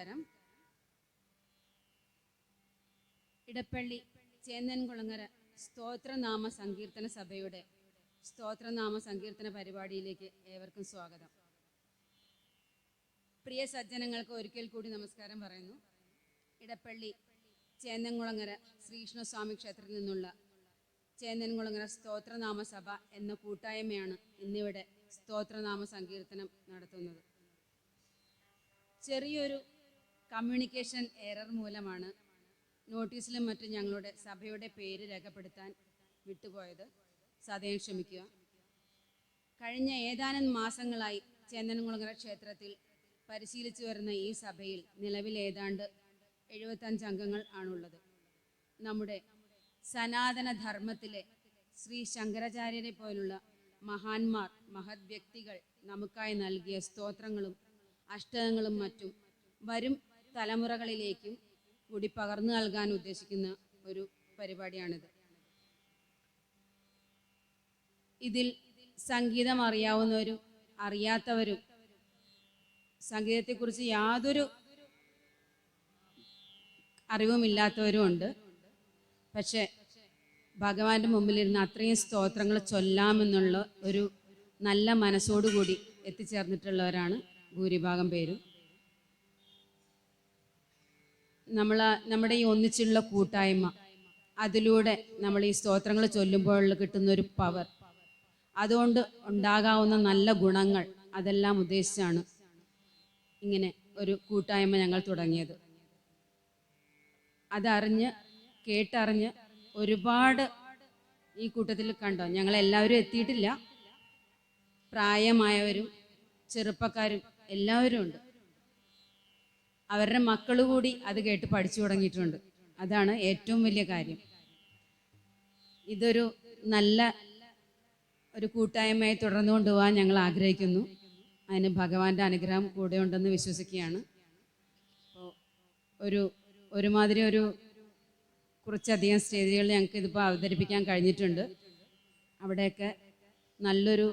നമസ്കാരം. ഇടപ്പള്ളി ചേന്നൻകുളങ്ങര സ്തോത്രനാമ സങ്കീർത്തന സഭയുടെ സ്തോത്രനാമ സങ്കീർത്തന പരിപാടിയിലേക്ക് ഏവർക്കും സ്വാഗതം. പ്രിയ സജ്ജനങ്ങൾക്ക് ഒരിക്കൽ കൂടി നമസ്കാരം പറയുന്നു. ഇടപ്പള്ളി ചേന്നൻകുളങ്ങര ശ്രീകൃഷ്ണസ്വാമി ക്ഷേത്രത്തിൽ നിന്നുള്ള ചേന്നൻകുളങ്ങര സ്തോത്രനാമ സഭ എന്ന കൂട്ടായ്മയാണ് ഇന്നിവിടെ സ്തോത്രനാമ സങ്കീർത്തനം നടത്തുന്നത്. ചെറിയൊരു കമ്മ്യൂണിക്കേഷൻ എറർ മൂലമാണ് നോട്ടീസിലും മറ്റും ഞങ്ങളുടെ സഭയുടെ പേര് രേഖപ്പെടുത്താൻ വിട്ടുപോയത്. സദയം ക്ഷമിക്കുക. കഴിഞ്ഞ ഏതാനും മാസങ്ങളായി ചേന്നൻകുളങ്ങര ക്ഷേത്രത്തിൽ പരിശീലിച്ചു വരുന്ന ഈ സഭയിൽ നിലവിൽ ഏതാണ്ട് 75 അംഗങ്ങൾ ആണുള്ളത്. നമ്മുടെ സനാതന ധർമ്മത്തിലെ ശ്രീ ശങ്കരാചാര്യരെ പോലുള്ള മഹാന്മാർ, മഹത് വ്യക്തികൾ നമുക്കായി നൽകിയ സ്തോത്രങ്ങളും അഷ്ടകങ്ങളും മറ്റും വരും തലമുറകളിലേക്കും കൂടി പകർന്നു നൽകാൻ ഉദ്ദേശിക്കുന്ന ഒരു പരിപാടിയാണിത്. ഇതിൽ സംഗീതം അറിയാവുന്നവരും അറിയാത്തവരും സംഗീതത്തെക്കുറിച്ച് യാതൊരു അറിവുമില്ലാത്തവരും ഉണ്ട്. പക്ഷേ ഭഗവാന്റെ മുമ്പിലിരുന്ന് അത്രയും സ്തോത്രങ്ങൾ ചൊല്ലാമെന്നുള്ള ഒരു നല്ല മനസ്സോടുകൂടി എത്തിച്ചേർന്നിട്ടുള്ളവരാണ് ഭൂരിഭാഗം പേരും. നമ്മുടെ ഈ ഒന്നിച്ചുള്ള കൂട്ടായ്മ, അതിലൂടെ നമ്മൾ ഈ സ്തോത്രങ്ങൾ ചൊല്ലുമ്പോൾ കിട്ടുന്നൊരു പവർ, അതുകൊണ്ട് ഉണ്ടാകാവുന്ന നല്ല ഗുണങ്ങൾ, അതെല്ലാം ഉദ്ദേശിച്ചാണ് ഇങ്ങനെ ഒരു കൂട്ടായ്മ ഞങ്ങൾ തുടങ്ങിയത്. അതറിഞ്ഞ് കേട്ടറിഞ്ഞ് ഒരുപാട് ഈ കൂട്ടത്തിൽ കണ്ടോ, ഞങ്ങളെല്ലാവരും എത്തിയിട്ടില്ല. പ്രായമായവരും ചെറുപ്പക്കാരും എല്ലാവരും ഉണ്ട്. അവരുടെ മക്കൾ കൂടി അത് കേട്ട് പഠിച്ചു തുടങ്ങിയിട്ടുണ്ട്. അതാണ് ഏറ്റവും വലിയ കാര്യം. ഇതൊരു നല്ല ഒരു കൂട്ടായ്മയായി തുടർന്നു കൊണ്ടുപോകാൻ ഞങ്ങൾ ആഗ്രഹിക്കുന്നു. അതിന് ഭഗവാന്റെ അനുഗ്രഹം കൂടെ ഉണ്ടെന്ന് വിശ്വസിക്കുകയാണ്. അപ്പോൾ ഒരുമാതിരി കുറച്ചധികം സ്റ്റേജുകളിൽ ഞങ്ങൾക്ക് ഇതിപ്പോൾ അവതരിപ്പിക്കാൻ കഴിഞ്ഞിട്ടുണ്ട്. അവിടെയൊക്കെ നല്ലൊരു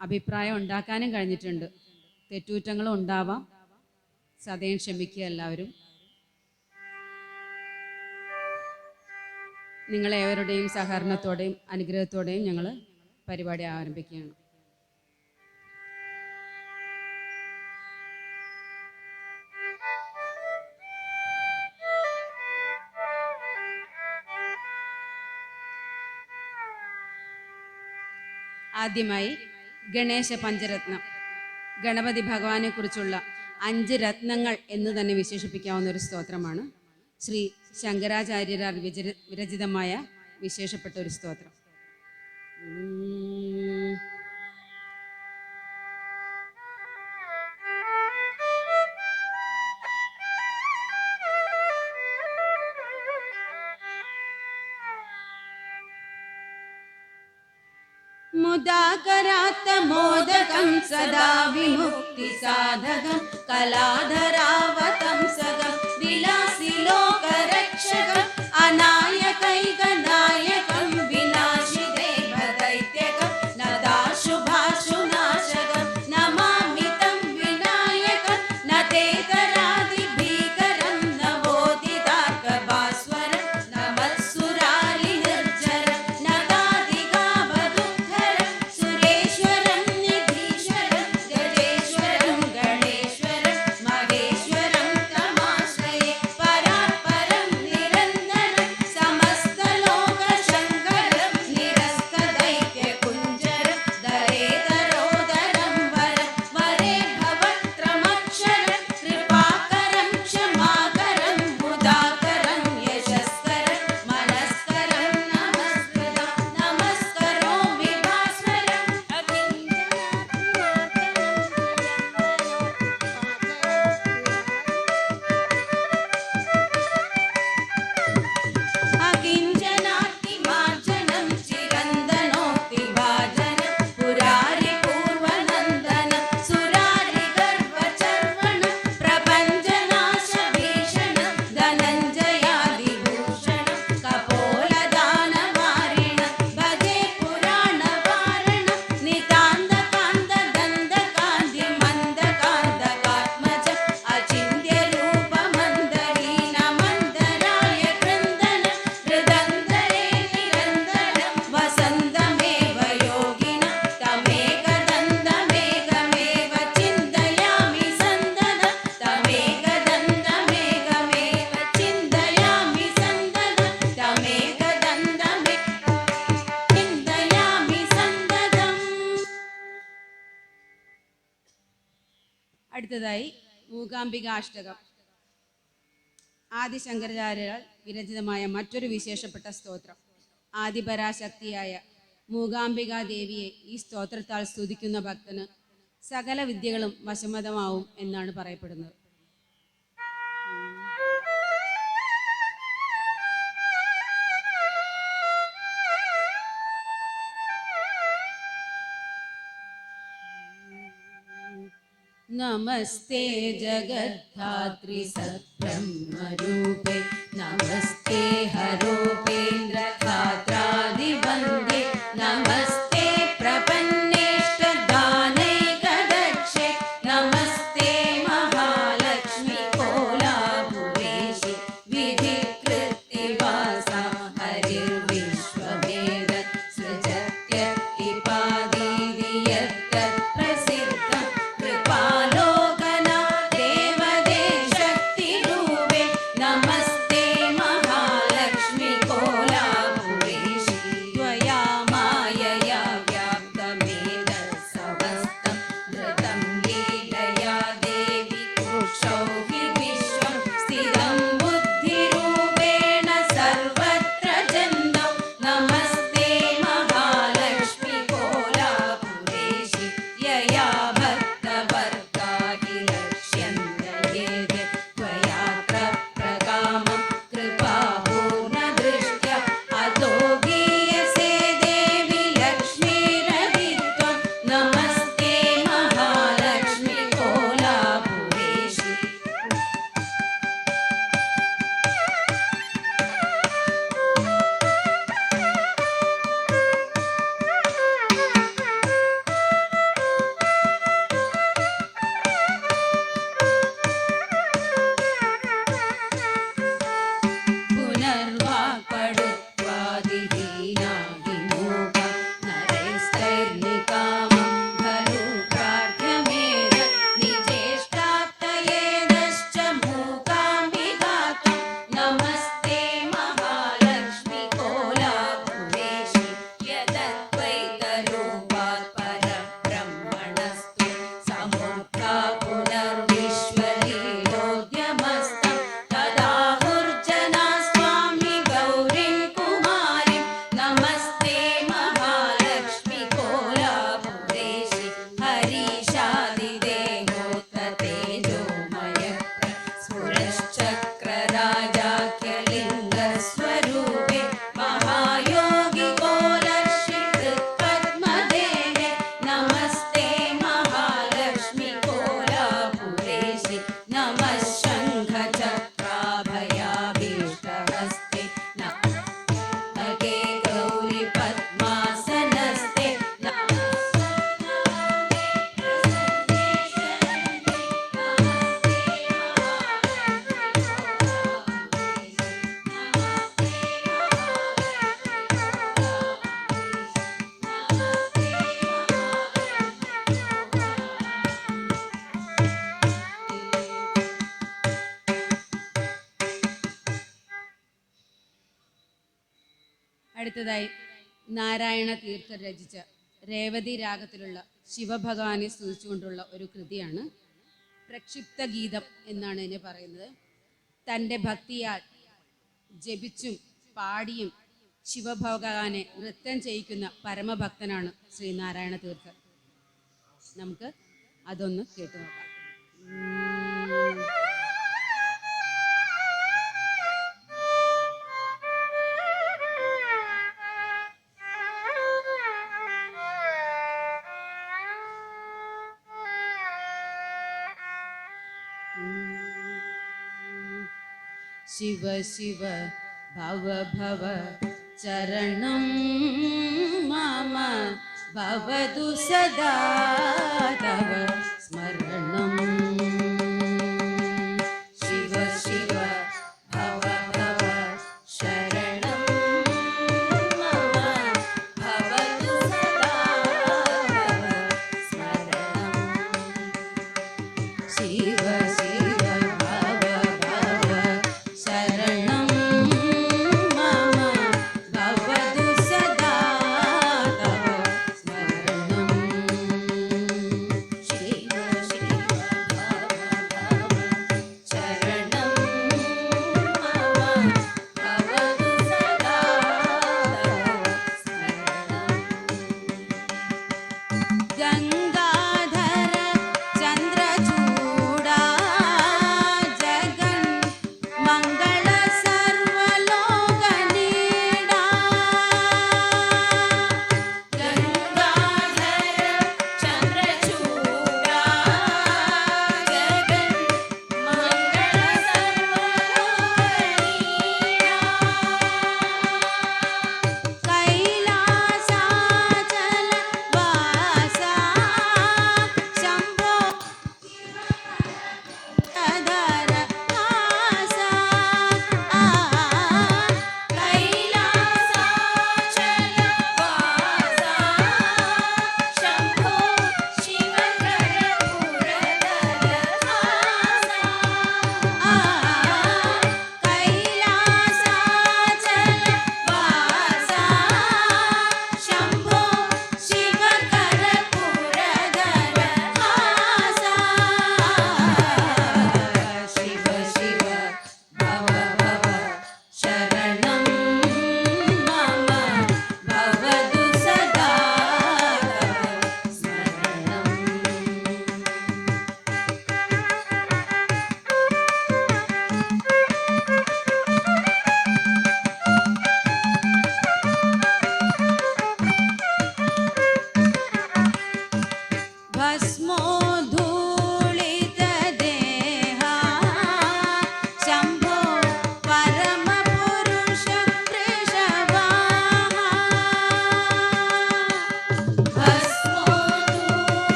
അഭിപ്രായം ഉണ്ടാക്കാനും കഴിഞ്ഞിട്ടുണ്ട്. തെറ്റുകുറ്റങ്ങളും ഉണ്ടാവാം. സദയം ക്ഷമിക്കുക എല്ലാവരും. നിങ്ങളേവരുടെയും സഹകരണത്തോടെയും അനുഗ്രഹത്തോടെയും ഞങ്ങൾ പരിപാടി ആരംഭിക്കുകയാണ്. ആദ്യമായി ഗണേശ പഞ്ചരത്നം, ഗണപതി ഭഗവാനെ കുറിച്ചുള്ള 5 രത്നങ്ങൾ എന്ന് തന്നെ വിശേഷിപ്പിക്കാവുന്ന ഒരു സ്തോത്രമാണ്. ശ്രീ ശങ്കരാചാര്യരാൽ വിരചിതമായ വിശേഷപ്പെട്ട ഒരു സ്തോത്രം. മുദാകരാത്ത മോദകം സദാ വിമുക്തി സാധകം കലാധരാവതം സദം വിലാസി ലോകരക്ഷകം അനായകൈകനായകം വിനാശി ദേവദൈത്യകം നദാശുഭാശുനാശകം നമാമിതം വിനായകം നതേതരാദിഭീകരം നവോദിതാർക്കഭാസ്വരം നമസ്സുരാരി നിർജ്ജരം നദാദികാവദുദ്ധരം സുരേശ്വരം നിധീശ്വരം ഗജേശ്വരം ഗണേശ്വരം മഹേശ്വരം തമാശ്രയേ പരാപരം നിരന്തരം സമസ്ത അടുത്തതായി മൂകാംബികാഷ്ടകം. ആദിശങ്കരാചാര്യരാൽ വിരചിതമായ മറ്റൊരു വിശേഷപ്പെട്ട സ്തോത്രം. ആദിപരാശക്തിയായ മൂകാംബികാ ദേവിയെ ഈ സ്തോത്രത്താൽ സ്തുതിക്കുന്ന ഭക്തന് സകല വിദ്യകളും വശമതമാവും എന്നാണ് പറയപ്പെടുന്നത്. नमस्ते जगद्धात्री सत्ब्रह्मरूपे नमस्ते हरोपेन्द्र धात्रादिवन्द्ये नमस्ते प्रपन्नेष्टदानैकदक्षे नमस्ते महालक्ष्मी कोलापुरेशि विधिकृत्तिवासा हरिर्विश्ववेद सृजत्यत्तिपादीति यत्तत् प्रसिद्धं कृपालोकना देवदेशक्तिरूपे नमस्ते महालक्ष्मी कोलापुरेशि त्वया मायया व्याप्तमेतत्समस्तं धृतं लीलया देवि कुक्षौ हि विश्वं स्थितं बुद्धिरूपेण सर्वत्र जन्मं नमस्ते महालक्ष्मी कोलापुरेशि यया भक्तवर्गा हि लक्ष्यन्ते त्वयात्र प्रकामं कृपापूर्णदृष्ट्या अतो गीयसे देवि लक्ष्मीरहित्वं नमस्ते महालक्ष्मी कोलापुरेशि पुनर्वाक्पडुत्वादिहीनादिमूका नरैस्तैर्निकामं खलु प्रार्थ्यमेव निजेष्टाप्तयेदश्च मूकाम्बिकात्वं नमस्ते महालक्ष्मी कोलापुरेशि यदद्वैतरूपात् परब्रह्मणस्तु समुत्था पुनर्विश्वलीलोद्यमस्तं तदाहुर्जना स्वामी गौरीं कुमारीं नमस्ते महालक्ष्मी कोलापुरेशि हरीशादिदेहोत्ततेजोमय स्फुरश्चक्रराजाख्यलिङ्गस्वरूपे महायोगि कोलर्षितपद्मदेहे नमस्ते महालक्ष्मी कोलापुरेशि नमः शङ्खचक्राभयाभीष्टहस्ते नमस्ते गौरि पद्मासनस्ते അടുത്തതായി നാരായണ തീർത്ഥർ രചിച്ച രേവതി രാഗത്തിലുള്ള ശിവഭഗവാനെ സ്തുതിച്ചുകൊണ്ടുള്ള ഒരു കൃതിയാണ് പ്രക്ഷിപ്ത ഗീതം എന്നാണ് ഇതിനെ പറയുന്നത്. തൻ്റെ ഭക്തിയാൽ ജപിച്ചും പാടിയും ശിവഭഗവാനെ നൃത്തം ചെയ്യിക്കുന്ന പരമഭക്തനാണ് ശ്രീനാരായണ തീർത്ഥർ. നമുക്ക് അതൊന്ന് കേട്ടു നോക്കാം. शिव शिव भव भव चरणं मम भवतु सदा तव स्मरणं शिव शिव भव भव शरणं मम भवतु सदा तव स्मरणं शिव शिव भव भव शरणं मम भवतु सदा तव स्मरणं शिव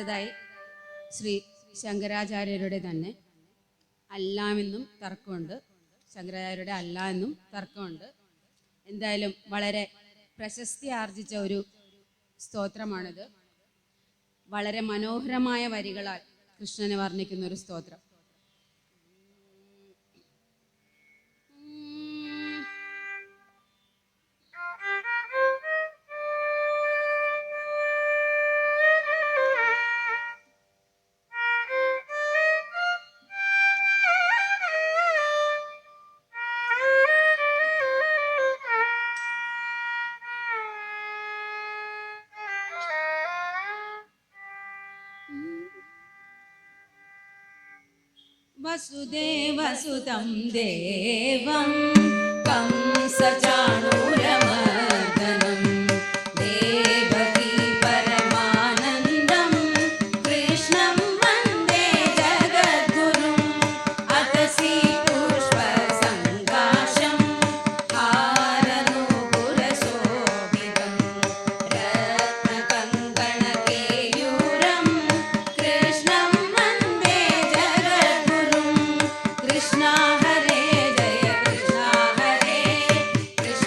അടുത്തതായി ശ്രീ ശങ്കരാചാര്യരുടെ തന്നെ അല്ലാമെന്നും തർക്കമുണ്ട്. ശങ്കരാചാര്യരുടെ അല്ല എന്നും തർക്കമുണ്ട്. എന്തായാലും വളരെ പ്രശസ്തി ആർജിച്ച ഒരു സ്തോത്രമാണിത്. വളരെ മനോഹരമായ വരികളാൽ കൃഷ്ണനെ വർണ്ണിക്കുന്ന ഒരു സ്തോത്രം. വസുദേവസുതം ദേവം कंसचाणूरमर्दनं देवकी परमानन्दं कृष्णं वन्दे जगद्गुरुम् अतसि पुष्पसङ्काशं हारनूपुरशोभितं रत्नकङ्कणकेयूरं कृष्णं वन्दे जगद्गुरुम् कृष्णा हरे जय कृष्णा हरे कृष्णा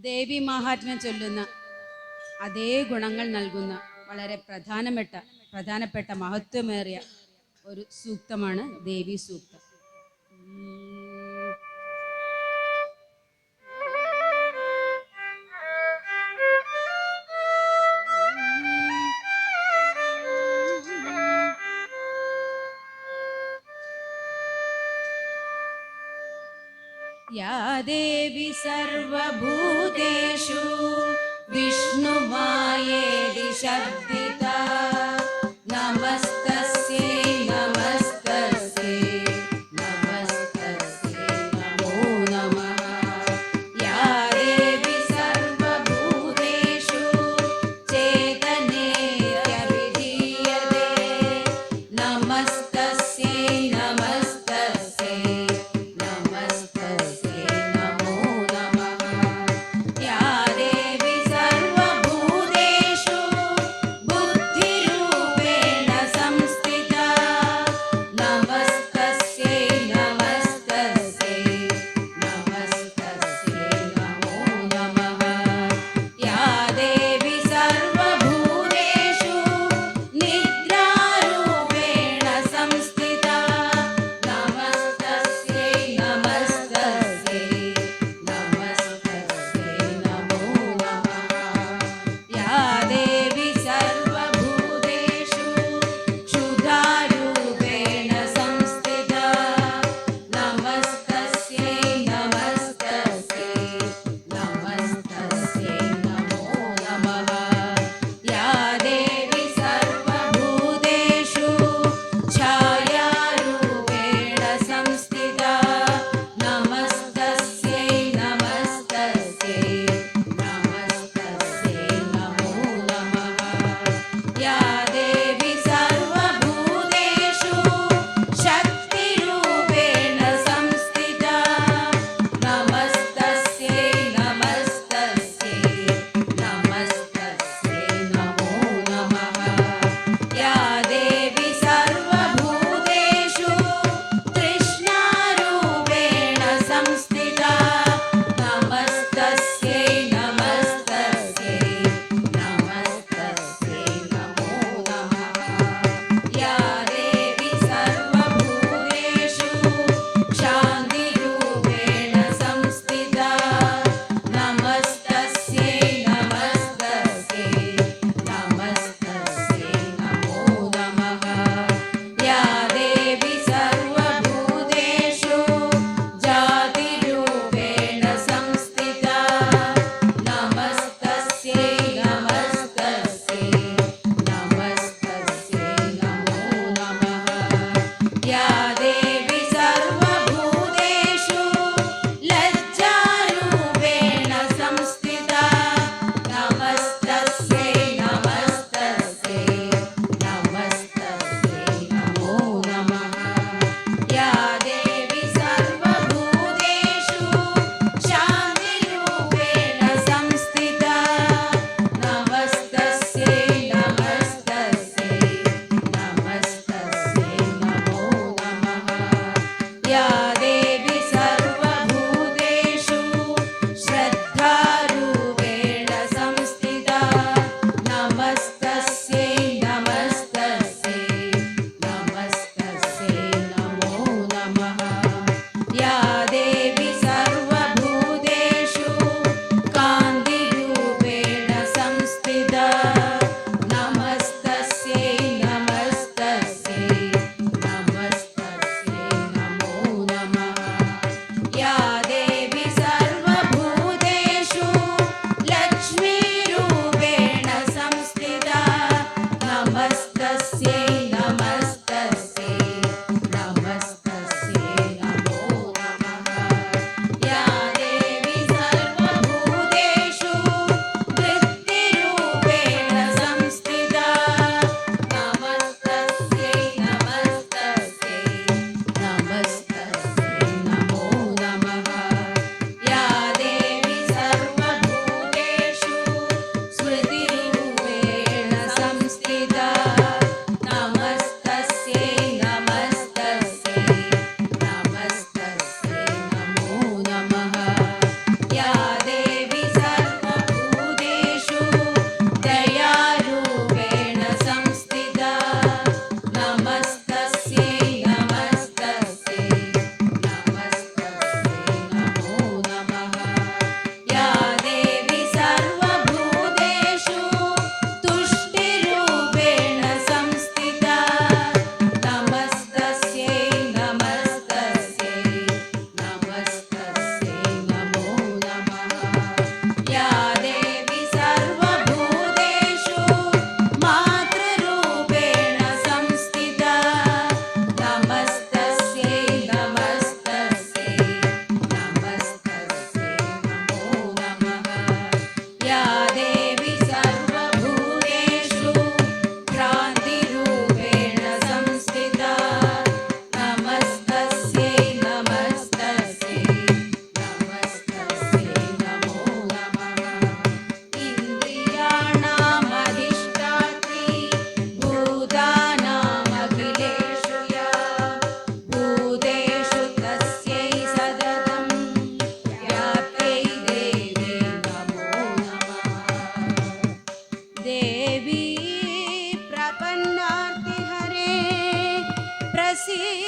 ദേവി മഹാത്മ്യം ചൊല്ലുന്ന അതേ ഗുണങ്ങൾ നൽകുന്ന വളരെ പ്രധാനപ്പെട്ട മഹത്വമേറിയ ഒരു സൂക്തമാണ് ദേവി സൂക്തം. യാ ദേവി സർവഭൂതേഷു വിഷ്ണുമായേതി ശബ്ദിതാ നമസ്തസ്യൈ നമസ്തസ്യൈ നമസ്തസ്യൈ നമോ നമഃ. യാ ദേവി സർവഭൂതേഷു ചേതനേത്യഭിധീയതേ നമസ്തസ്യൈ നമസ്തസ്യൈ നമസ്തസ്യൈ നമോ നമഃ. യാ ദേവി സർവഭൂതേഷു ബുദ്ധിരൂപേണ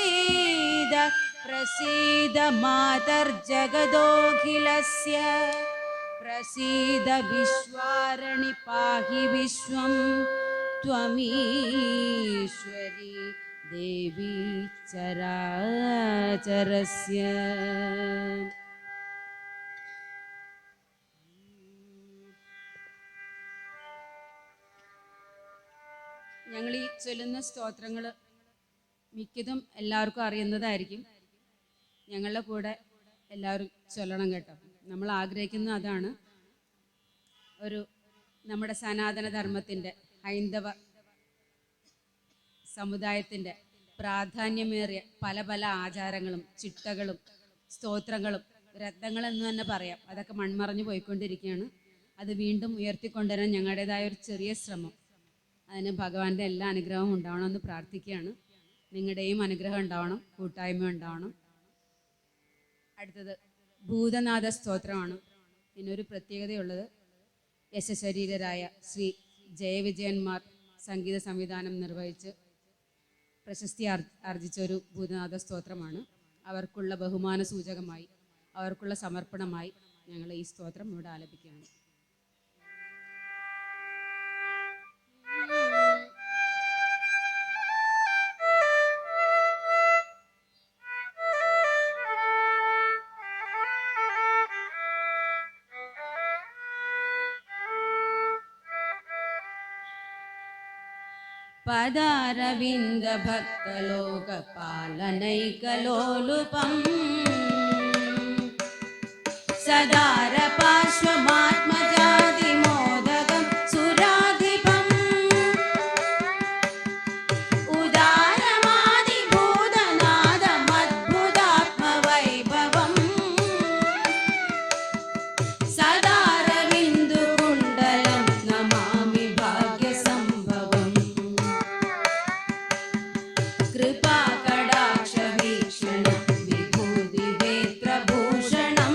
प्रसीद प्रसीद मातर्जगदोऽखिलस्य प्रसीद विश्वारणि पाहि विश्वं त्वमीश्वरी देवी चराचरस्य. ഞങ്ങൾ ഈ ചൊല്ലുന്ന സ്തോത്രങ്ങൾ മിക്കതും എല്ലാവർക്കും അറിയുന്നതായിരിക്കും. ഞങ്ങളുടെ കൂടെ എല്ലാവരും ചൊല്ലണം കേട്ടോ. നമ്മൾ ആഗ്രഹിക്കുന്ന അതാണ്, നമ്മുടെ സനാതന ധർമ്മത്തിൻ്റെ ഹൈന്ദവ സമുദായത്തിൻ്റെ പ്രാധാന്യമേറിയ പല പല ആചാരങ്ങളും ചിട്ടകളും സ്തോത്രങ്ങളും രത്നങ്ങളെന്ന് തന്നെ പറയാം, അതൊക്കെ മൺമറഞ്ഞു പോയിക്കൊണ്ടിരിക്കുകയാണ്. അത് വീണ്ടും ഉയർത്തിക്കൊണ്ടുവരാൻ ഞങ്ങളുടേതായ ഒരു ചെറിയ ശ്രമം, അതിന് ഭഗവാന്റെ എല്ലാ അനുഗ്രഹവും ഉണ്ടാവണമെന്ന് പ്രാർത്ഥിക്കുകയാണ്. നിങ്ങളുടെയും അനുഗ്രഹം ഉണ്ടാവണം, കൂട്ടായ്മ ഉണ്ടാവണം. അടുത്തത് ഭൂതനാഥ സ്തോത്രമാണ്. ഇതിനൊരു പ്രത്യേകതയുള്ളത്, യശശരീരരായ ശ്രീ ജയവിജയന്മാർ സംഗീത സംവിധാനം നിർവഹിച്ച് പ്രശസ്തി ആർജിച്ച ഒരു ഭൂതനാഥ സ്തോത്രമാണ്. അവർക്കുള്ള ബഹുമാന സൂചകമായി, അവർക്കുള്ള സമർപ്പണമായി ഞങ്ങൾ ഈ സ്തോത്രം ഇവിടെ ആലപിക്കുകയാണ്. പദാരവിന്ദ ഭക്തലോകപാലനൈകലോലുപം സദാര പാർശ്വമാത്മജാതിമോദകം സുരാധിപം ഉദാരമാദിഭൂതനാദമദ്ഭുതാത്മവൈഭവം സദാരവിന്ദുകുണ്ടലം നമാമി ഭാഗ്യസംഭവം കൃപാകടാക്ഷ വീക്ഷണം വിഭൂതിവേത്രഭൂഷണം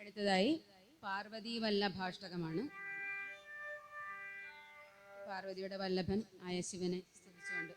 അടുത്തതായി പാർവതി വല്ലഭാഷ്ടകമാണ്. പാർവതിയുടെ വല്ലഭൻ ആയ ശിവനെ സ്തുതിച്ചുകൊണ്ട്.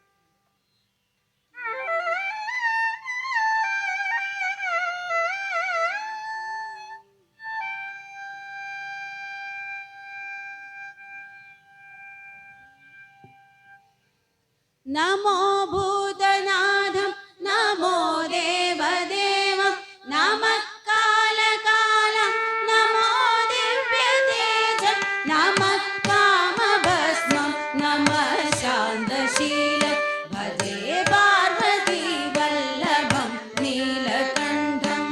നമോ ഭൂതനാഥം നമോ ദേവദേവം നമഃ കാലകാലം നമോ ദിവ്യതേജം നമഃ കാമഭസ്മം നമഃ ശാന്തശീലം ഭജേ പാർവതി വല്ലഭം നീലകണ്ഠം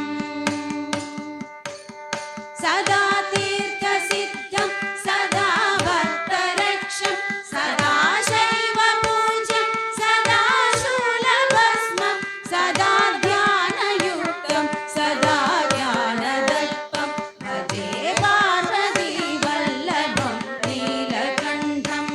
സദാ തീർത്ഥസിദ്ധം സദാ ഭക്തരക്ഷം സദാ ശൈവ പൂജ്യം സദാ ശൂലഭസ്മം സദാ ധ്യാനയുക്തം സദാ ജ്ഞാനദൽപം ഭജേ പാർവതി വല്ലഭം നീലകണ്ഠം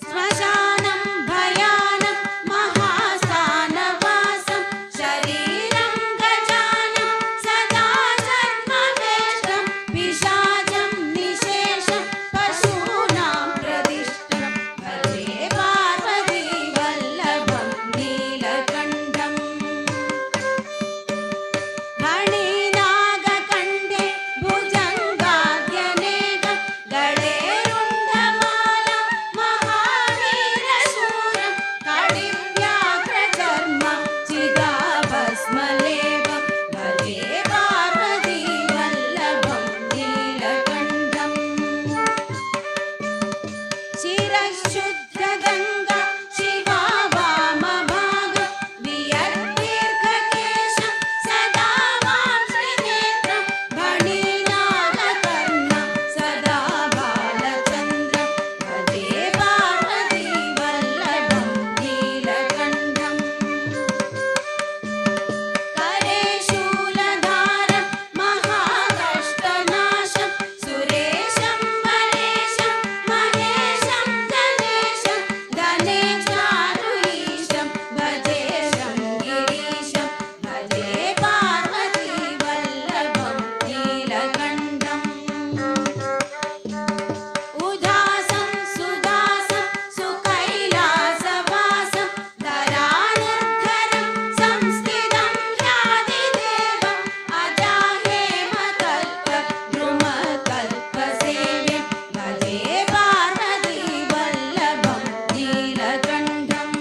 ശ്മശാനം ഭയാനം മഹാസ്ഥാനവാസം ശരീരം ഗജാനം സദാ ജന്മവേഷ്ടം പിശാചം നിശേഷം പശൂനാം പ്രതിഷ്ഠം ഭജേ പാർവതി വല്ലഭം നീലകണ്ഠം ഫണീനാഗകണ്ഠേ ഭുജംഗാദ്യനേകം ഗളേരുണ്ഡമാല മഹാവീരശൂരം കടിവ്യാഘ്രചർമ്മം ചിതാഭസ്മലേപം ഭജേ പാർവതി വല്ലഭം നീലകണ്ഠം ശിരശുദ്ധഗംഗ ശിവാ വാമഭാഗം വിയദ്ദീർഘകേശം സദാ മാം ശ്രീനേത്രം ഫണീനാഗകർണം സദാ ബാലചന്ദ്രം ഭജേ പാർവതി വല്ലഭം നീലകണ്ഠം करे शूलधारं महाकष्टनाशं सुरेशं महेशं महेशं धनेशं धनेशारुहीशं भजेशं गिरीशं भजे पार्वती वल्लभं नीलकण्ठम् उदासं सुदासं सुकैलासवासं धरानिर्धरं संस्थितं ह्यादिदेवम् अजाहेमकल्पद्रुमकल्पसेव्यं भजे पार्वती वल्लभं नीलकण्ठम्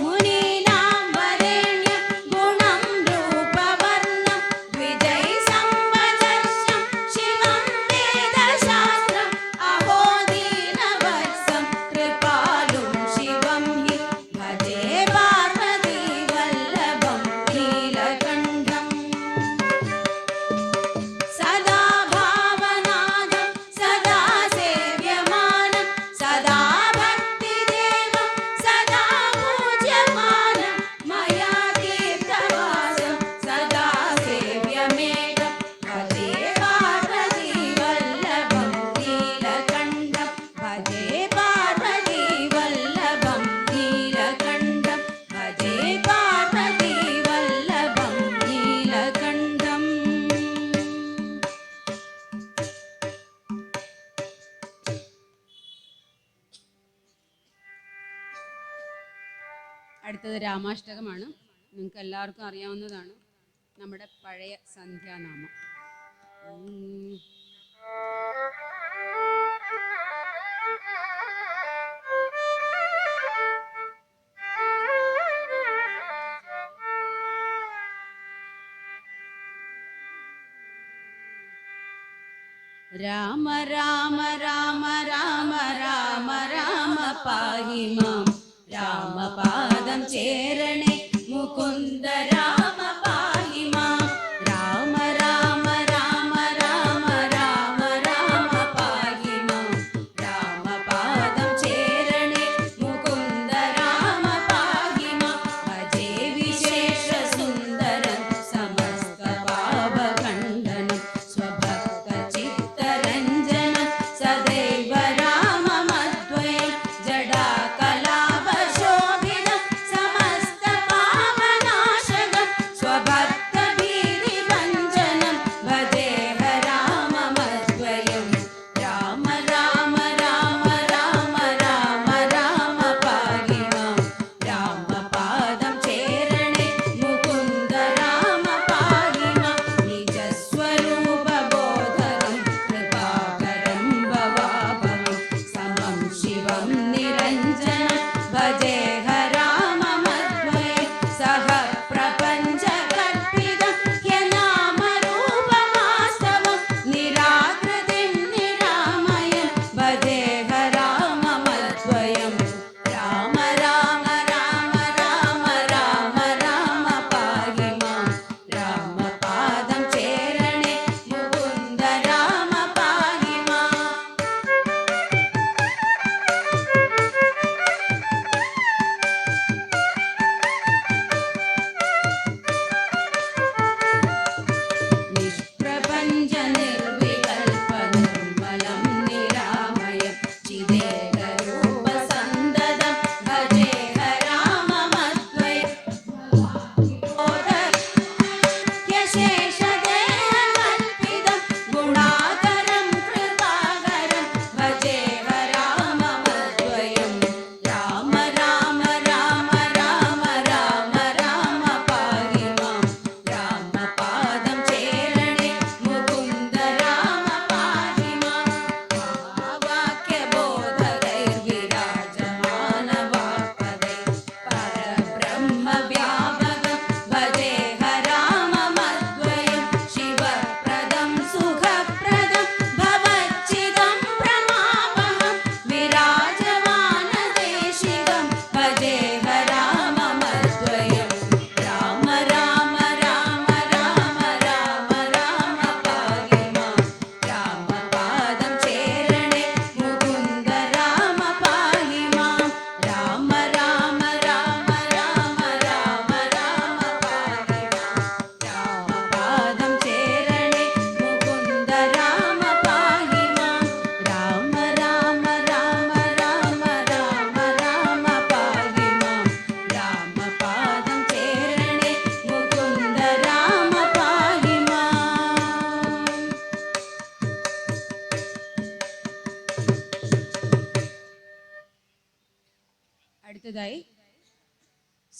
मुनीनां वरेण्यं गुणं रूपवर्णं द्विजैसंवदर्शं शिवं वेदशास्त्रम् अहो दीनवत्सं कृपालुं शिवं हि भजे पार्वती वल्लभं नीलकण्ठम् सदा भावनादं सदा सेव्यमानं सदा भक्तिदेवं सदा पूज्यमानं मया तीर्थवासं सदा सेव्यमेकं भजे पार्वती वल्लभं नीलकण्ठं भजे पार्वती वल्लभं नीलकण्ठं भजे पार्वती वल्लभं नीलकण्ठम् അടുത്തത് രാമാഷ്ടകമാണ്. നിങ്ങൾക്ക് എല്ലാവർക്കും അറിയാവുന്നതാണ്, നമ്മുടെ പഴയ സന്ധ്യാനാമം. राम राम राम राम राम राम पाहि मां रामपादं चेरणे मुकुन्द राम पाहि मां राम राम राम राम राम राम पाहि मां रामपादं चेरणे मुकुन्द राम पाहि मां भजे विशेषसुन्दरं समस्तपापखण्डनं स्वभक्तचित्तरञ्जनं सदैव राममद्वयं जडाकलापशोभिनं समस्तपापनाशनं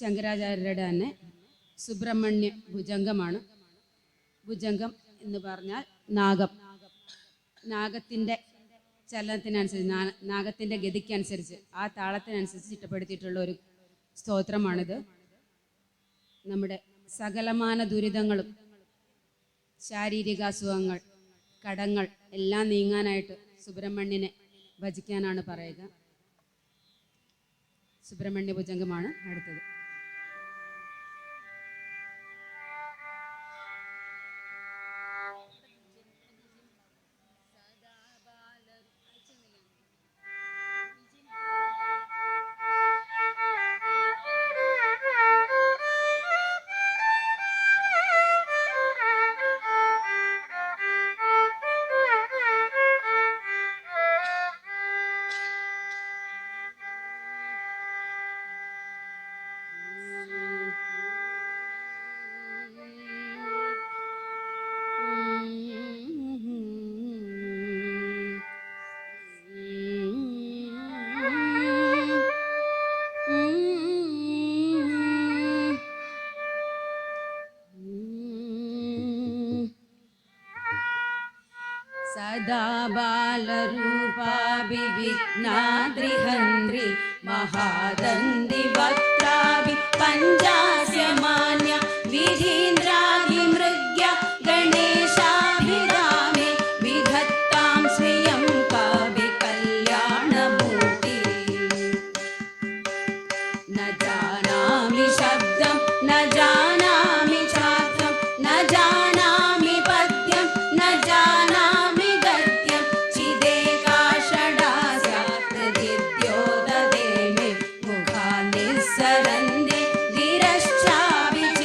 ശങ്കരാചാര്യരുടെ തന്നെ സുബ്രഹ്മണ്യ ഭുജംഗമാണ്. ഭുജംഗം എന്ന് പറഞ്ഞാൽ നാഗം. നാഗത്തിൻ്റെ ചലനത്തിനനുസരിച്ച്, നാഗത്തിൻ്റെ ഗതിക്കനുസരിച്ച്, ആ താളത്തിനനുസരിച്ച് ചിട്ടപ്പെടുത്തിയിട്ടുള്ള ഒരു സ്തോത്രമാണിത്. നമ്മുടെ സകലമാന ദുരിതങ്ങളും ശാരീരിക അസുഖങ്ങൾ, കടങ്ങൾ എല്ലാം നീങ്ങാനായിട്ട് സുബ്രഹ്മണ്യനെ ഭജിക്കാനാണ് പറയുക. സുബ്രഹ്മണ്യ ഭുജംഗമാണ് അടുത്തത്. सदा बालरूपाभिविघ्नाद्रिहन्त्रि महादन्दिवक्त्राभि पञ्चास्यमान्य विधीन्द्राभिमृग्य गणेशाभिरामे विधत्तां श्रियं काव्यकल्याणमूर्ति न जानामि शब्दं न जानामि छात्रं न जानामि पद्यं न जानामि गद्यं चिदेकाषडास्याद्योददे मे मुखान्निस्सरन्ति गिरश्चाभिजातं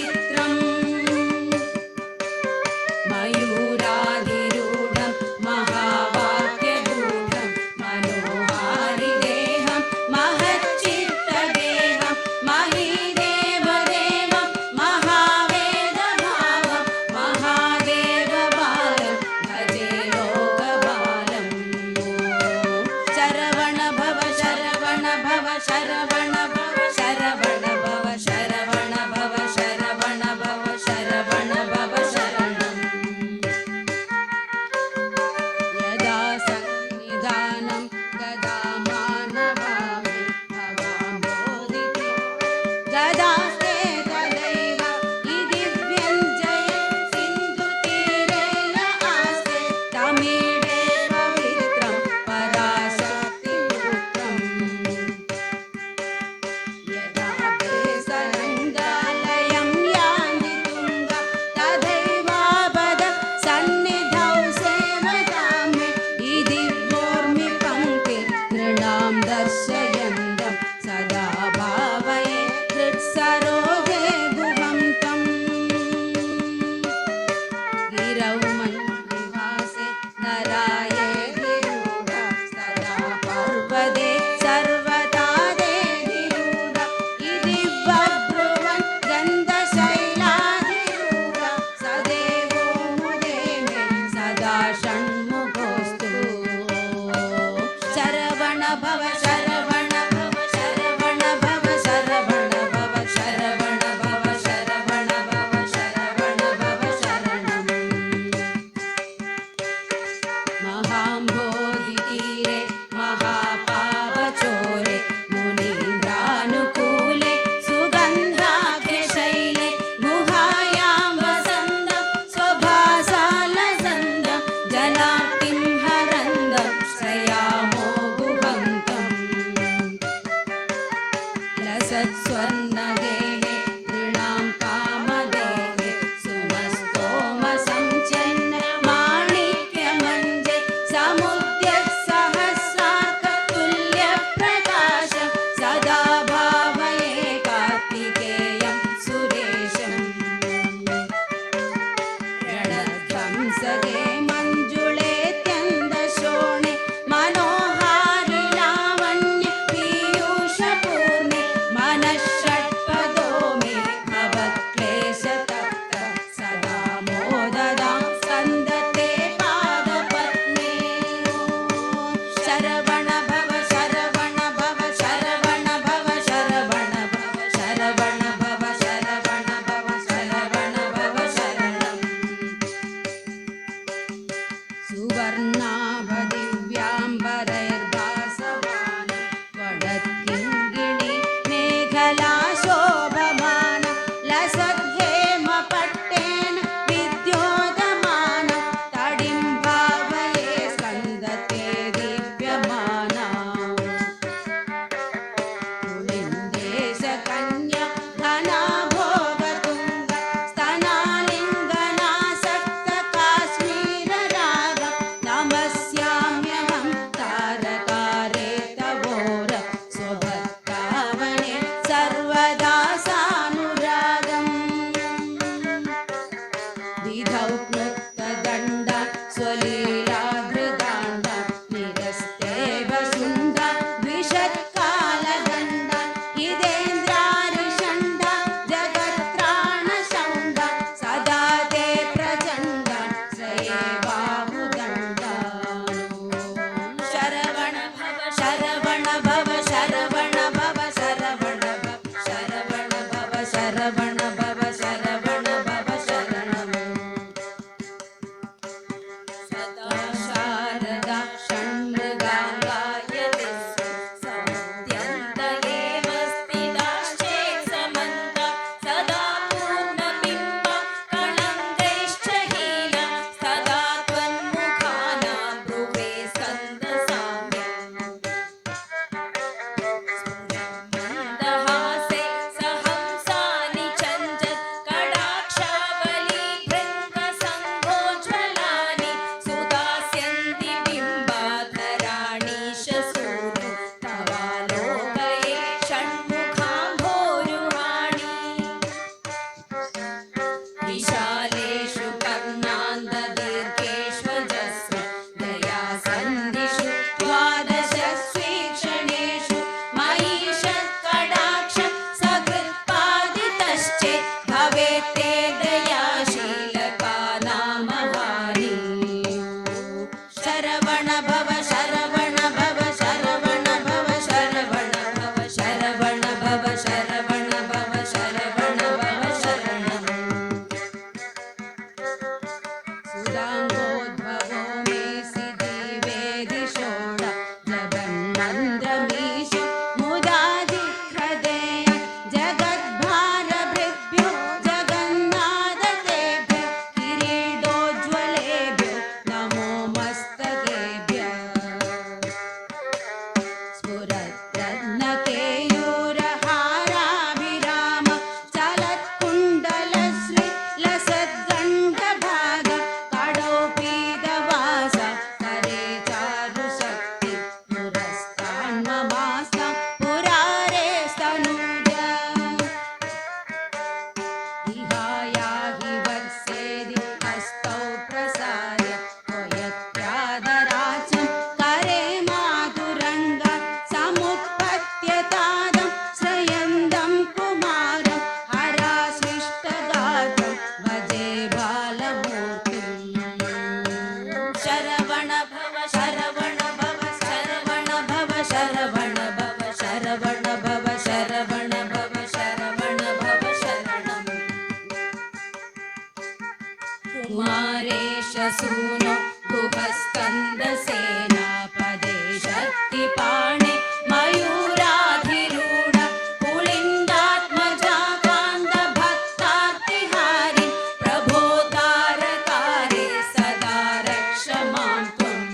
कुमारेश सूनो गुहस्कन्दसेनापदे शक्तिपाणे मयूराधिरूढ पुलिन्दात्मजा कान्तभक्तार्तिहारि प्रभो तारकारे सदा रक्ष मां त्वम्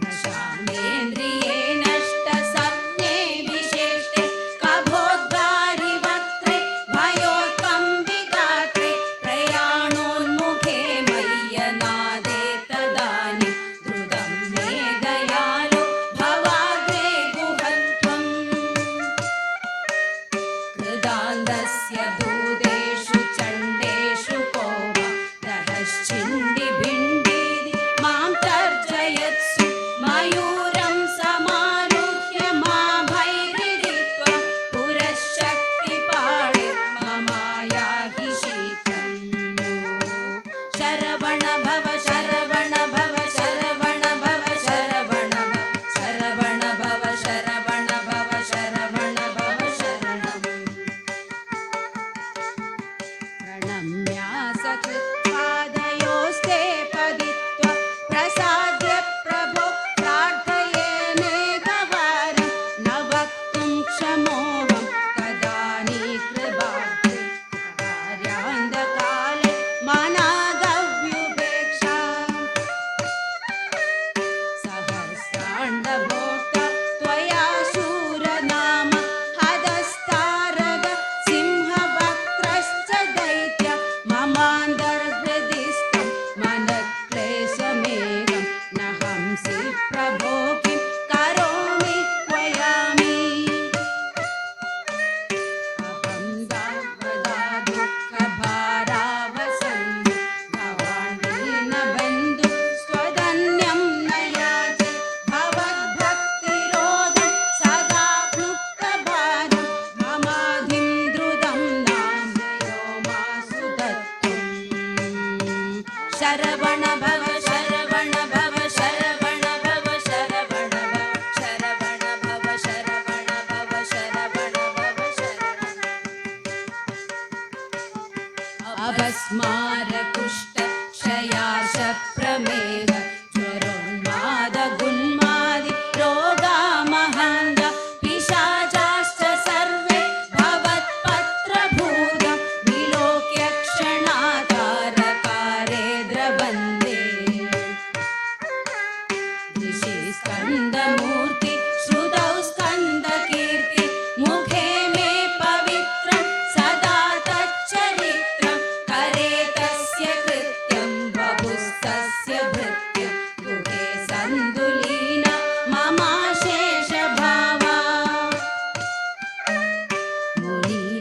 प्रशान्तेन्द्रिये नष्टसत्त्वे विशेष्टे कभोद्गारि वक्त्रे भयोत्कम्पिगात्रे प्रयाणोन्मुखे मय्यनादे तदानीं द्रुतं मे दयालो भवाग्रे गुहत्वम् कृदान्तस्य दूतेषु चण्डेषु को वा रहश्चिण्डिभिण्डीति मां तर्जयत्सु मयूरं समारुह्य माभैर्हृदित्वा पुरःशक्तिपाणिर्ममायाहि शीघ्रम् शरवण भव शरवण भव शरवण भव शरवण भव शरवण भव शरवण भव शरवण भव शरणम् प्रणम्यासकृत्पादयोस्ते पदित्वा प्रसाद्य प्रभो प्रार्थयेनेकवारं न वक्तुं क्षमोऽहं तदानीकृबाध्ये कार्यान्तकाले मनागव्युपेक्षा सहस्राण्डभोक्ता त्वया शूरनाम हदस्तारग सिंहवक्त्रश्च दैत्य ममान्तर्हृदिस्थं मनक्लेशमेघं न हंसि प्रभो किं करोमि त्वयामि अहं दावदा दुःखभारावसन् भवान् दीनबन्धु स्वधन्यं न याचे भवद्भक्तिरोधं सदा मुक्तभारं ममाधिं द्रुतं नामयो मासु दत्तम् शरवण भव शरवण भव शरवण भव शरवण भव शरवण भव शरवण भव शरवण भव शरणम् अभस्मारकुष्ठ क्षयाश प्रमेह ज्वरोन्मादगुन्मादि रोगामहन्द पिशाचाश्च सर्वे भवत्पत्रभूतं विलोक्य क्षणातारकारे द्रवन्ते ऋषि स्कन्दमूर्ति श्रुतौ स्कन्दकीर्ति मुखे मे पवित्रं सदा तच्चरित्रं करे तस्य कृत्यं बभुस्तस्य भृत्यं गुहे सन्दुलीना ममाशेषभावा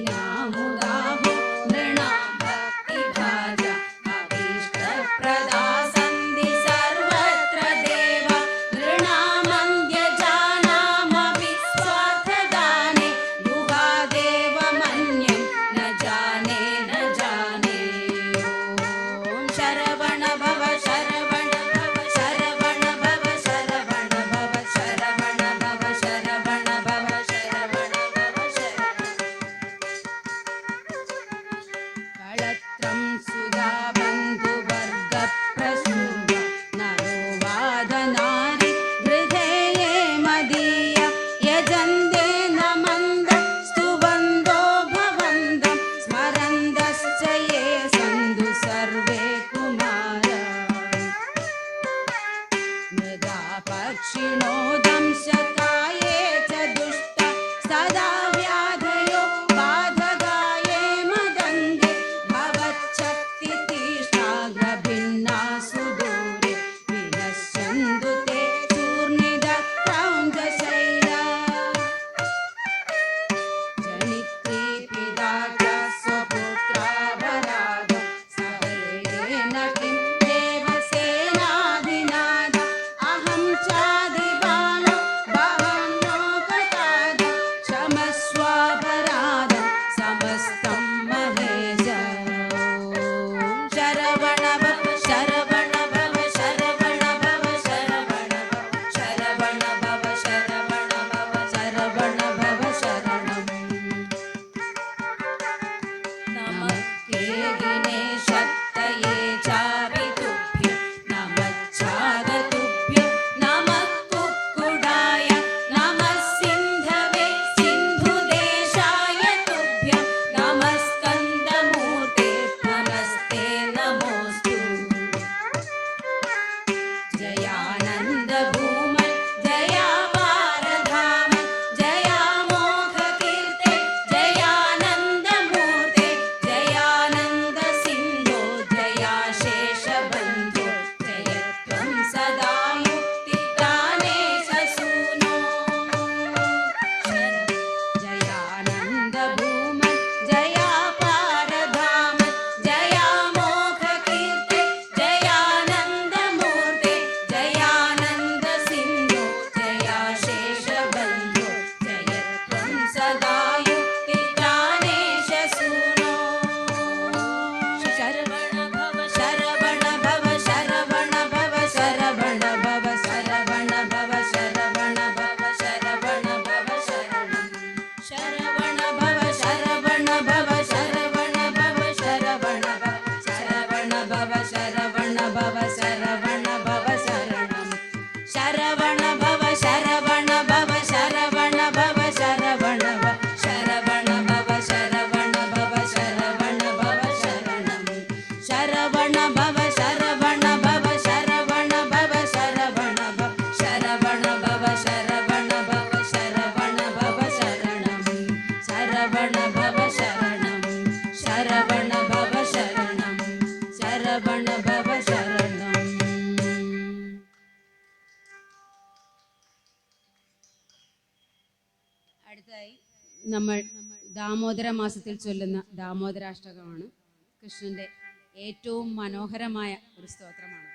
मुनीनामुदाहो नृणां भक्तिभाजा अभीष्टप्रदा सन्ति सर्वत्र देवा नृणामन्यजानामपि स्वार्थदाने गुहादेव मन्यं न जाने न जाने ॐ शरवण भव शरवण भव शरवण भव शरवण भव शरवण भव शरवण भव शरवण भव शरणम् कळत्रं सुधा बन्धुवर्गप्रसून नरो वादनारि हृदये मदीय यजन्ते न मन्द स्तुवन्दो भवन्दं स्मरन्दश्च ये सन्तु सर्वे कुमारा मृगा पक्षिणो दंशकाये च दुष्ट सदा व्याधयो बाधकाये मदङ्गे भवच्छक्तितीक्ष्णाग्रभिन्ना सुदूरे विनश्यन्तु ते चूर्णिदक्रौञ्जशैला जनित्री पिता च स्वपुत्रावरागं सहेन किं देवसेनाधिनाद अहं चादिबालो बहन्नोपताद क्षमस्वापराधं समस्तं महेश शरवण भव शरवण भव शरवण भव शरवण भव शरवण भव शरवण भव शरवण भव शरणम् नमः के गिनेश ശരവണ ഭവ ശരണം ശരവണ ഭവ ശരണം. അടുത്തതായി നമ്മൾ ദാമോദര മാസത്തിൽ ചൊല്ലുന്ന ദാമോദരാഷ്ടകമാണ്. കൃഷ്ണന്റെ ഏറ്റവും മനോഹരമായ ഒരു സ്തോത്രമാണ്.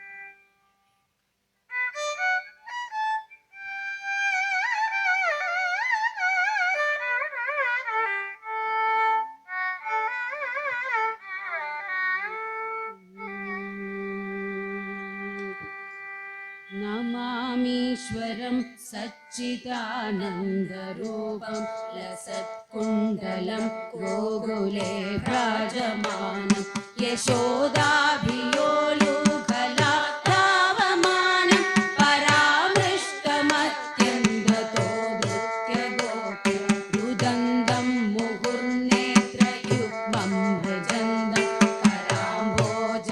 നമാമീശ്വരം സച്ചിദാനന്ദരൂപം ലസത്കുണ്ടലം ഗോകുലേ ഭ്രാജമാനം യശോദാഭിയോലുകലാധാവമാനം പരാമൃഷ്ടമത്യന്തതോ നൃത്യഗോപി രുദന്തം മുഹുർനേത്രയുഗ്മം ഭജന്തം കരാംബോജയുഗ്മേന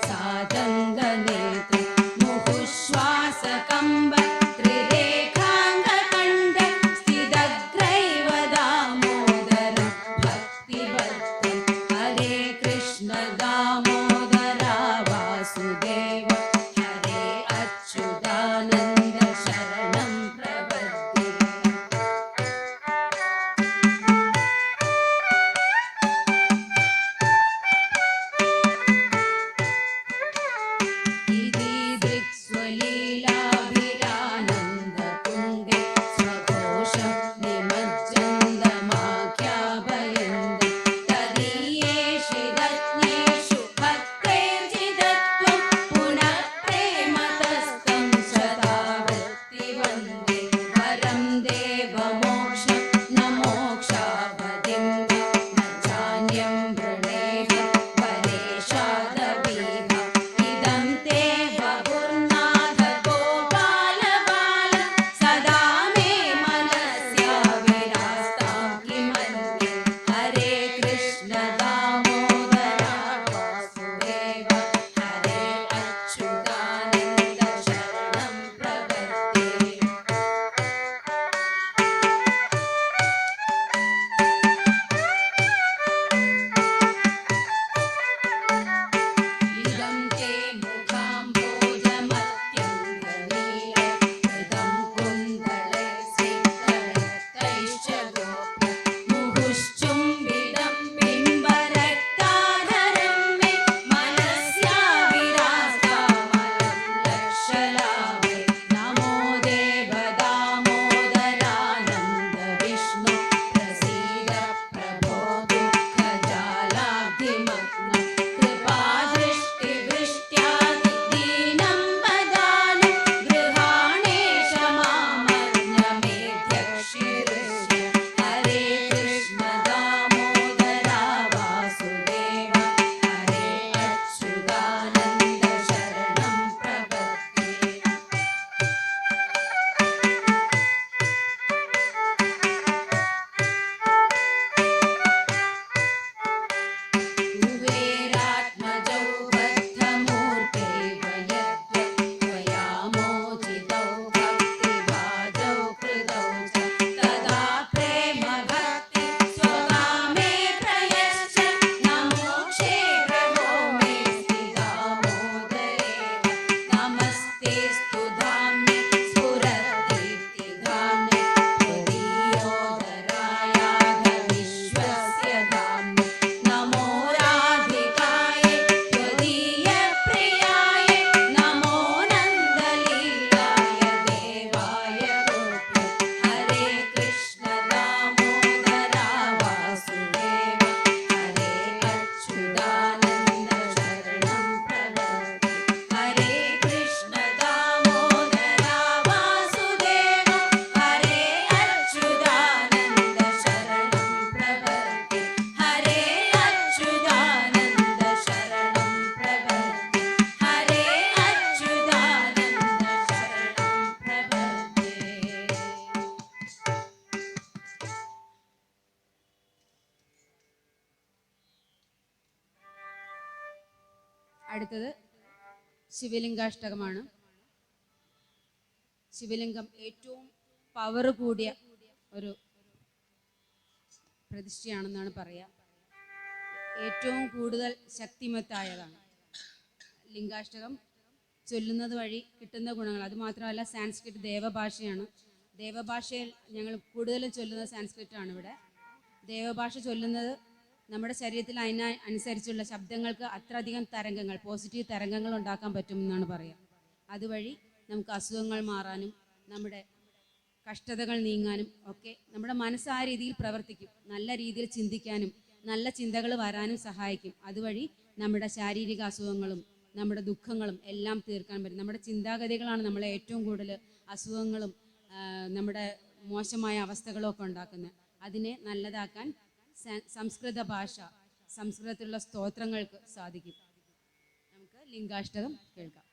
സാതംഗനേത്ര ശ്വാസകമ്പ ത്രിരേഖാംഗകണ്ഠ സ്ഥിതഗ്രൈവ ദാമോദരം ഭക്തിഭക്തം ഹരേ കൃഷ്ണ ദാമോദര വാസുദേവ ഹരേ അച്യുതാനന്ദ ശരണം പ്രപദ്യേ. സ്വലീലാഭിരാനന്ദകുണ്ഡേ സ്വഘോഷം നിമജ്ജന്തമാഖ്യാപയന്തം തദീയേഷു രത്നേഷു ഭക്തൈർജിതത്വം പുനഃ പ്രേമതസ്തം സദാവൃത്തി വന്ദേ വരം ദേവമോക്ഷം ന മോക്ഷാവതിം ന ചാന്യം വൃണേഹ പരേഷാദവീഹ ഇദം തേ ബഹുർനാഥ ഗോപാല ബാല സദാ മേ മനസ്യാവിരാസ്താം കിമന്യേ ഹരേ കൃഷ്ണ ദാമോദര വാസുദേവ ഹരേ അച്യുതാനന്ദ ശരണം പ്രപദ്യേ. ഇദം തേ മുഖാംബോജമത്യംഗനീയ ഹൃദം കുന്തളൈ സിക്തരക്തൈശ്ച ഗോപ്യ മുഹുശ്ചുംബിതം ബിംബരക്താധരം മേ മനസ്യാവിരാസ്താമലം ലക്ഷലാഭേ. നമോ ദേവ ദാമോദരാനന്ദ വിഷ്ണു പ്രസീദ പ്രഭോ ദുഃഖജാലാബ്ധിമഗ്നം കൃപാദൃഷ്ടിവൃഷ്ട്യാദിദീനം വദാനം ഗൃഹാണേശ മാമന്യമേധ്യക്ഷിരുഷ്യ ഹരേ കൃഷ്ണ ദാമോദര വാസുദേവ ഹരേ അച്യുതാനന്ദ ശരണം പ്രപദ്യേ. കുബേരാത്മജൗ ബദ്ധമൂർത്തൈവ യദ്വയാ മോചിതൗ ഭക്തിഭാജൗ കൃതൗ ച തദാ പ്രേമ ഭക്തി സ്വകാമേ പ്രയശ്ച നമോക്ഷേ പ്രഭോ മേ സ്ഥിതാമോദരേവ നമസ്തേസ്തു ധാമ്യേ സ്ഫുരദ്ദീപ്തിധാമ്യേ ത്വദീയോദരായാധ വിശ്വസ്യ ധാമ്യേ നമോ രാധികായ ത്വദീയപ്രിയായ നമോ നന്ദലീലായ ദേവായ ഗോപ്യ ഹരേ കൃഷ്ണ ദാമോദര വാസുദേവ ഹരേ അച്യുതാനന്ദ ശരണം പ്രപദ്യേ. ഹരേ കൃഷ്ണ ദാമോദര വാസുദേവ ഹരേ അച്യുതാനന്ദ ശരണം പ്രപദ്യേ. ഹരേ അച്യുതാനന്ദ ശരണം പ്രപദ്യേ. ഹരേ അച്യുതാനന്ദ ശരണം പ്രപദ്യേ. അടുത്തത് ശിവലിംഗാഷ്ടകമാണ്. ശിവലിംഗം ഏറ്റവും പവർ കൂടിയ ഒരു പ്രതിഷ്ഠയാണെന്നാണ് പറയുക. ഏറ്റവും കൂടുതൽ ശക്തിമത്തായതാണ്. ലിംഗാഷ്ടകം ചൊല്ലുന്നത് വഴി കിട്ടുന്ന ഗുണങ്ങൾ, അതുമാത്രമല്ല സാൻസ്ക്രിറ്റ് ദേവഭാഷയാണ്. ദേവഭാഷയിൽ ഞങ്ങൾ കൂടുതലും ചൊല്ലുന്നത് സാൻസ്ക്രിറ്റാണ്. ഇവിടെ ദേവഭാഷ ചൊല്ലുന്നത് നമ്മുടെ ശരീരത്തിൽ അനുസരിച്ചുള്ള ശബ്ദങ്ങൾക്ക് അത്രയധികം തരംഗങ്ങൾ, പോസിറ്റീവ് തരംഗങ്ങൾ ഉണ്ടാക്കാൻ പറ്റുമെന്നാണ് പറയുക. അതുവഴി നമുക്ക് അസുഖങ്ങൾ മാറാനും നമ്മുടെ കഷ്ടതകൾ നീങ്ങാനും ഒക്കെ നമ്മുടെ മനസ്സ് ആ രീതിയിൽ പ്രവർത്തിക്കും. നല്ല രീതിയിൽ ചിന്തിക്കാനും നല്ല ചിന്തകൾ വരാനും സഹായിക്കും. അതുവഴി നമ്മുടെ ശാരീരിക അസുഖങ്ങളും നമ്മുടെ ദുഃഖങ്ങളും എല്ലാം തീർക്കാൻ പറ്റും. നമ്മുടെ ചിന്താഗതികളാണ് നമ്മളെ ഏറ്റവും കൂടുതൽ അസുഖങ്ങളും നമ്മുടെ മോശമായ അവസ്ഥകളും ഒക്കെ ഉണ്ടാക്കുന്നത്. അതിനെ നല്ലതാക്കാൻ സംസ്കൃത ഭാഷ, സംസ്കൃതത്തിലുള്ള സ്തോത്രങ്ങൾക്ക് സാധിക്കും. നമുക്ക് ലിംഗാഷ്ടകം കേൾക്കാം.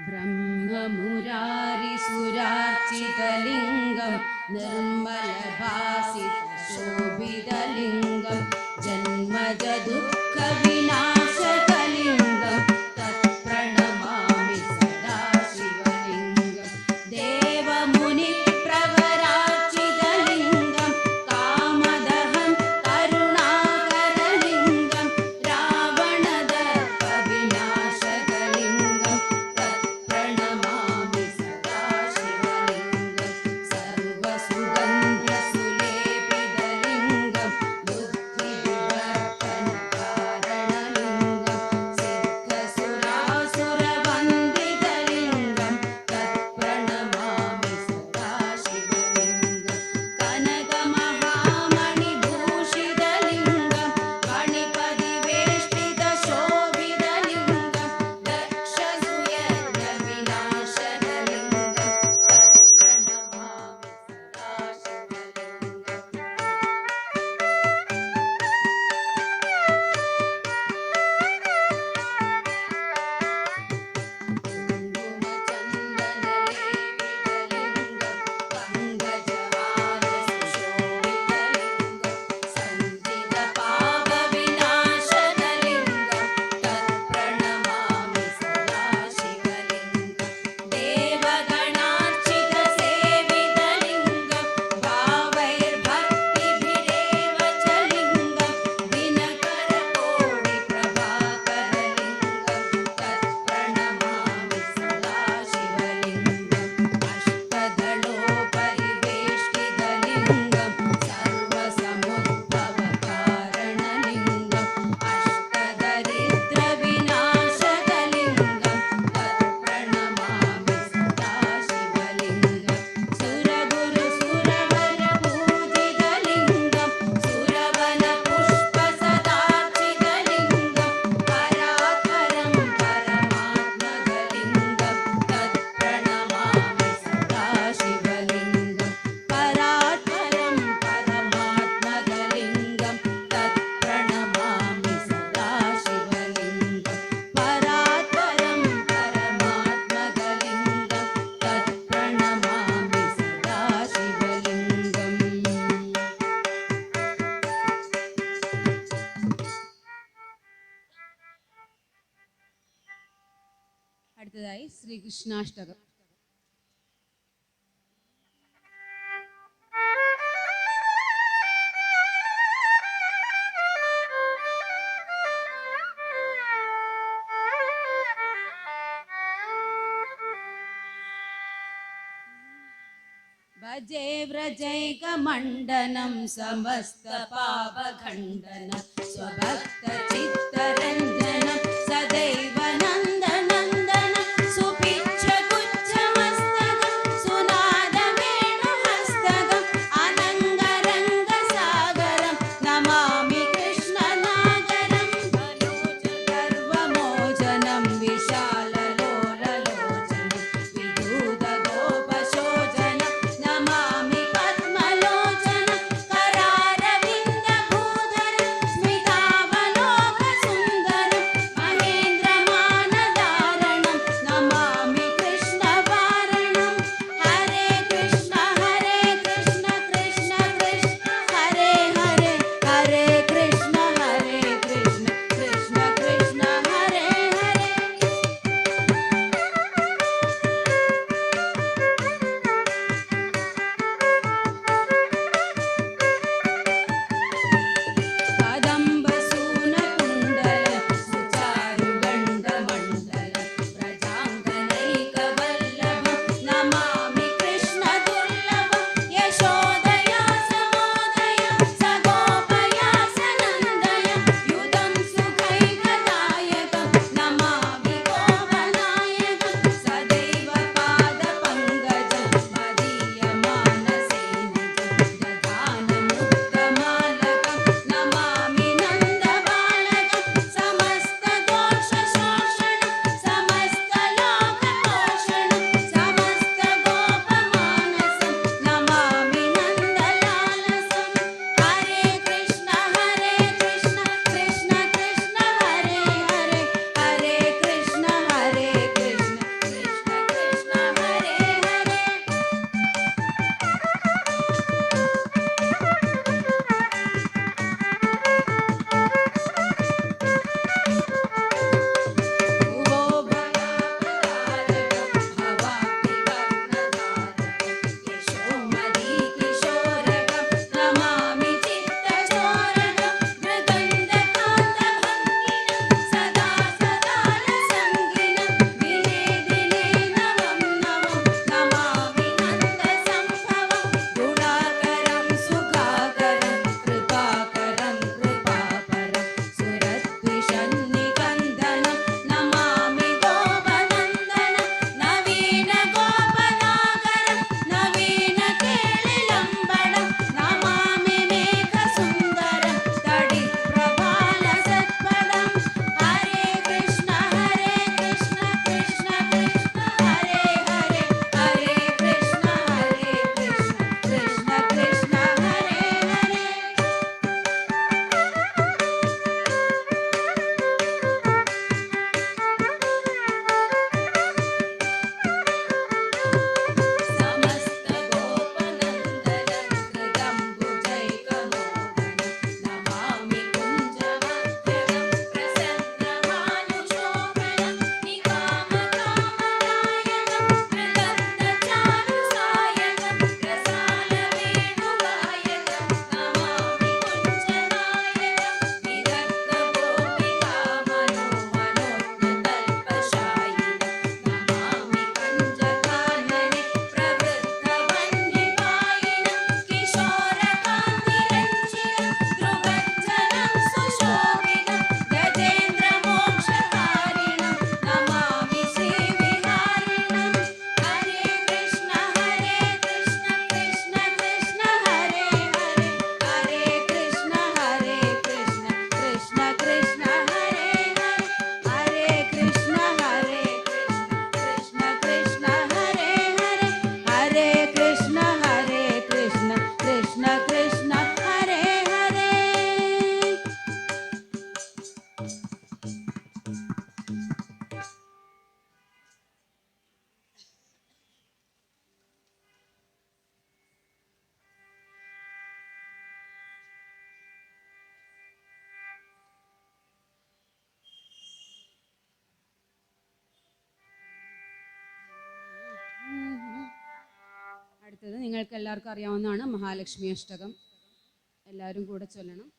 ब्रह्ममुरारिसुरार्चितलिङ्गं निर्मलभासितशोभितलिङ्गं जन्मजदुःखविनाशकलिङ्गं तत्प्रणमामि सदा शिवलिङ्गं देवमुनिप्रवरार्चितलिङ्गं कामदहं करुणाकरलिङ्गं रावणदर्पविनाशकलिङ्गं सर्वसुगन्धसुलेपितलिङ्गं बुद्धिविवर्धनकारणलिङ्गं सिद्धसुरासुरवन्दितलिङ्गं तत्प्रणमामि सदा शिवलिङ्गं कनकमहामणिभूषितलिङ्गं मणिपदिवेष्टितशोभितलिङ्गं दक्षसुयज्ञविनाशनलिङ्गं तत्प्रणमामि सदा कुङ्कुमचन्दनलेपितलिङ्गं पङ्कजहारसुशोभितलिङ्गं सञ्चितपापविनाशनलिङ्गं तत्प्रणमामि सदा शिवलिङ्गं देवगणार्चितसेवितलिङ्गं भावैर्भक्तिभिरेव च लिङ्गं दिनकरकोटिप्रभाकरलिङ्गं तत्प्रणमामि सदा शिवलिङ्गम् अष्टदलोपरिवेष्टितलिङ्गं सर्वसमुद्भवकारणलिङ्गम् अष्टदरिद्रविनाशकलिङ्गं तत्प्रणमामि सदा शिवलिङ्गं सुरगुरुसुरवरपूजितलिङ्गं सुरवनपुष्पसदार्चितलिङ्गं परात्परं परमात्मकलिङ्गं तत्प्रणमामि सदा शिवलिङ्गं परात्परं परमात्मकलिङ्गं तत्प्रणमामि सदा शिवलिङ्गं परात्परं परमात्मकलिङ्गं तत्प्रणमामि सदा शिवलिङ्गम्. അടുത്തതായി ശ്രീകൃഷ്ണാഷ്ടകം. भजे व्रजैकमण्डनं समस्तपापखण्डनं स्वभक्तचित्तरञ्जनं सदैव नन्दनन्दनं सुपिच्छगुच्छमस्तकं सुनादवेणुहस्तकम् अनङ्गरङ्गसागरं नमामि कृष्णनागरं गर्वमोचनं विशाललोललोचनं विदूतगोपशोचनं नमामि पद्मलोचनं करारविन्दभूधरं स्मितावलोकसुन्दरं महेन्द्रमानद അടുത്തത് നിങ്ങൾക്ക് എല്ലാവർക്കും അറിയാവുന്നതാണ് മഹാലക്ഷ്മി അഷ്ടകം. എല്ലാവരും കൂടെ ചൊല്ലണം.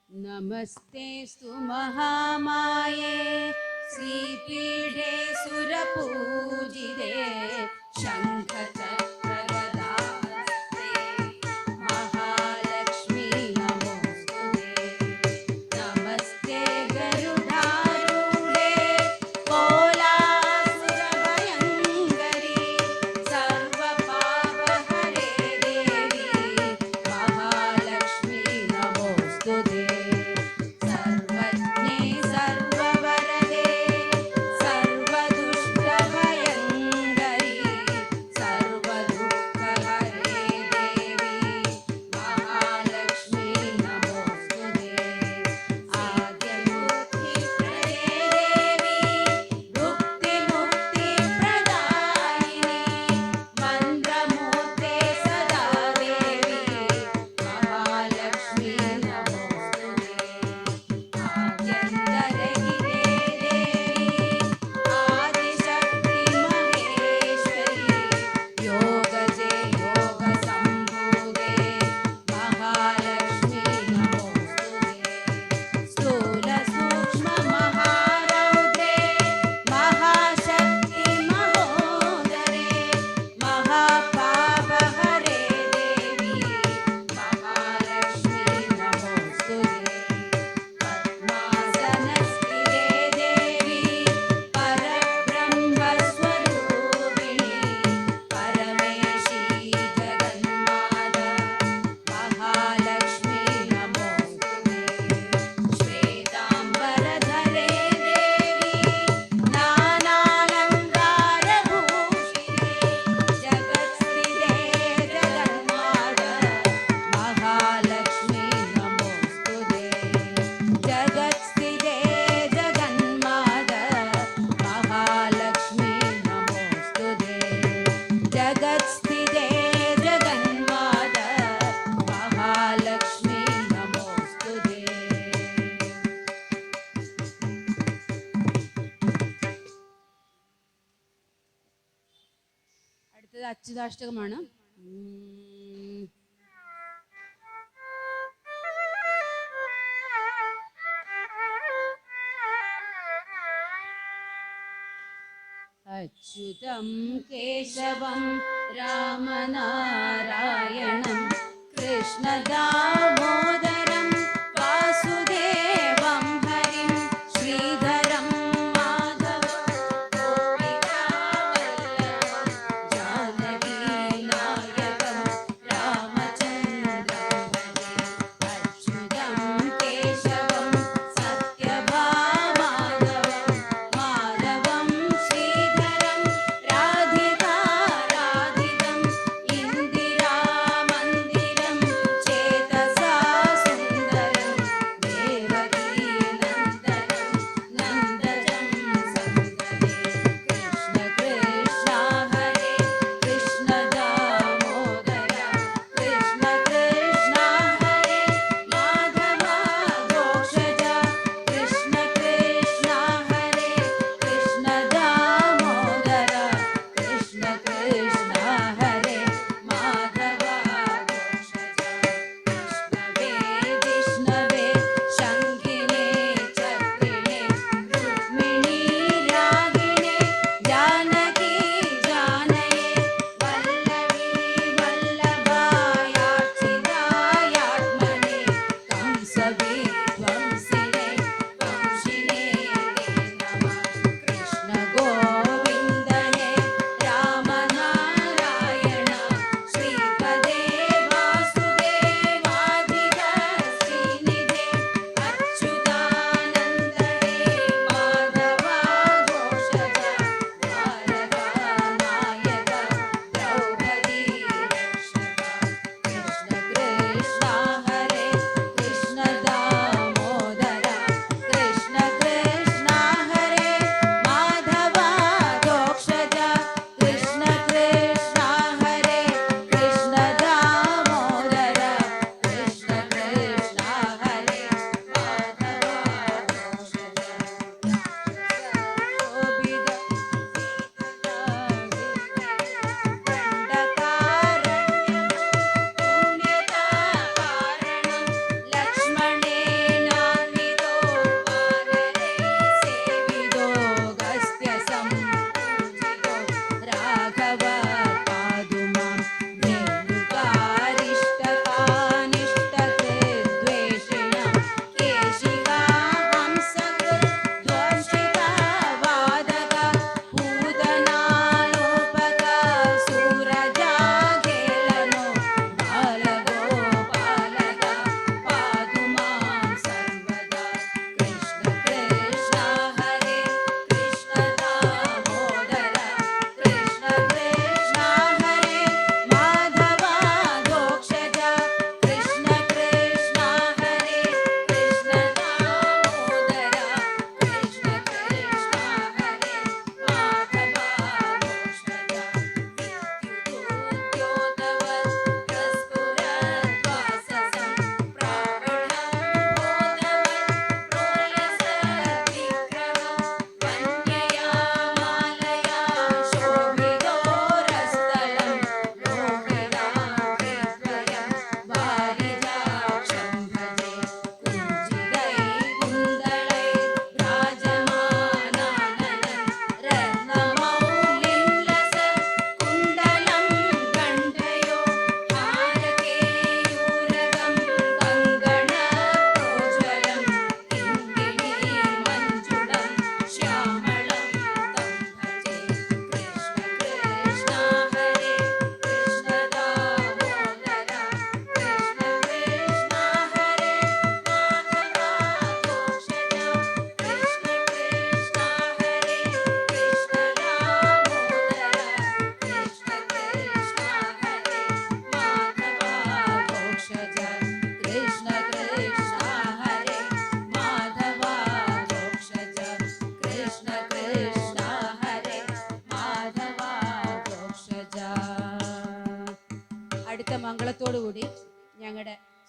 നമസ്തേസ്തു മഹാമായേ ശ്രീപീഠേ സുരപൂജിതേ ശംഖചക്രഗദാഹസ്തേ മഹാലക്ഷ്മീ നമോസ്തുതേ. നമസ്തേ ഗരുഡാരൂഢേ കോലാസുരഭയങ്കരി സർവപാപഹരേ ദേവി മഹാലക്ഷ്മീ നമോസ്തുതേ. സർവജ്ഞേ സർവവരദേ സർവദുഷ്ടഭയങ്കരി സർവദുഃഖഹരേ ദേവി മഹാലക്ഷ്മീ നമോസ്തുതേ. ആദ്യമുക്തിപ്രദേ ദേവി ഭുക്തിമുക്തിപ്രദായിനി മന്ത്രമൂർത്തേ സദാ ദേവി മഹാലക്ഷ്മീ നമോസ്തുതേ. ആദ്യന്തരഹിതേ ദേവി ആദിശക്തി മഹേശ്വരി യോഗജേ യോഗസംഭൂതേ മഹാലക്ഷ്മീ നമോസ്തുതേ. സ്ഥൂലസൂക്ഷ്മമഹാരൗദ്രേ മഹാശക്തി മഹോദരേ മഹാപാപഹരേ ദേവി മഹാലക്ഷ്മീ നമോസ്തുതേ. പദ്മാസനസ്ഥിതേ ദേവി പരബ്രഹ്മസ്വരൂപിണി പരമേശി ജഗന്മാത മഹാലക്ഷ്മീ നമോസ്തുതേ. ശ്വേതാംബരധരേ ദേവി നാനാലങ്കാരഭൂഷിതേ ജഗത്സ്ഥിതേ ജഗന്മാത മഹാലക്ഷ്മീ നമോസ്തുതേ. ജഗത്സ്ഥിതേ ജഗന്മാത മഹാലക്ഷ്മീ നമോസ്തുതേ. ജഗത്സ്ഥിതേ ജഗന്മാത മഹാലക്ഷ്മീ നമോസ്തുതേ. അടുത്തത് അച്യുതാഷ്ടകമാണ്. അച്യുതം കേശവം രാമനാരായണം കൃഷ്ണദാമോദരം വാസുദേവം ഹരിം ശ്രീധരം മാധവം ഗോപികാവല്ലഭം ജാനകീനായകം രാമചന്ദ്രം ഭജേ. അച്യുതം കേശവം സത്യഭാമാധവം മാധവം ശ്രീധരം രാധികാരാധിതം ഇന്ദിരാമന്ദിരം ചേതസ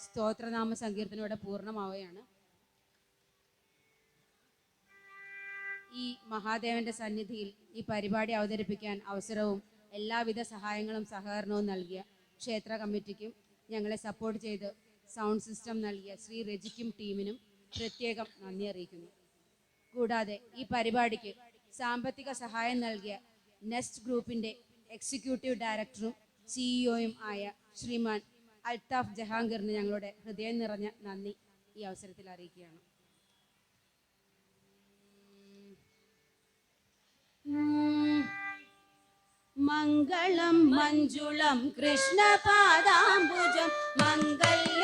സ്തോത്രനാമ സങ്കീർത്തനോടെ പൂർണ്ണമാവുകയാണ്. ഈ മഹാദേവന്റെ സന്നിധിയിൽ ഈ പരിപാടി അവതരിപ്പിക്കാൻ അവസരവും എല്ലാവിധ സഹായങ്ങളും സഹകരണവും നൽകിയ ക്ഷേത്ര കമ്മിറ്റിക്കും ഞങ്ങളെ സപ്പോർട്ട് ചെയ്ത് സൗണ്ട് സിസ്റ്റം നൽകിയ ശ്രീ രജിക്കും ടീമിനും പ്രത്യേകം നന്ദി അറിയിക്കുന്നു. കൂടാതെ ഈ പരിപാടിക്ക് സാമ്പത്തിക സഹായം നൽകിയ നെസ്റ്റ് ഗ്രൂപ്പിന്റെ എക്സിക്യൂട്ടീവ് ഡയറക്ടറും സിഇഒയും ആയ ശ്രീമാൻ അൽത്താഫ് ജഹാംഗീറിന് ഞങ്ങളുടെ ഹൃദയം നിറഞ്ഞ നന്ദി ഈ അവസരത്തിൽ അറിയിക്കുകയാണ്. മംഗളം മഞ്ജുളം കൃഷ്ണപാദാംബുജം മംഗല്യ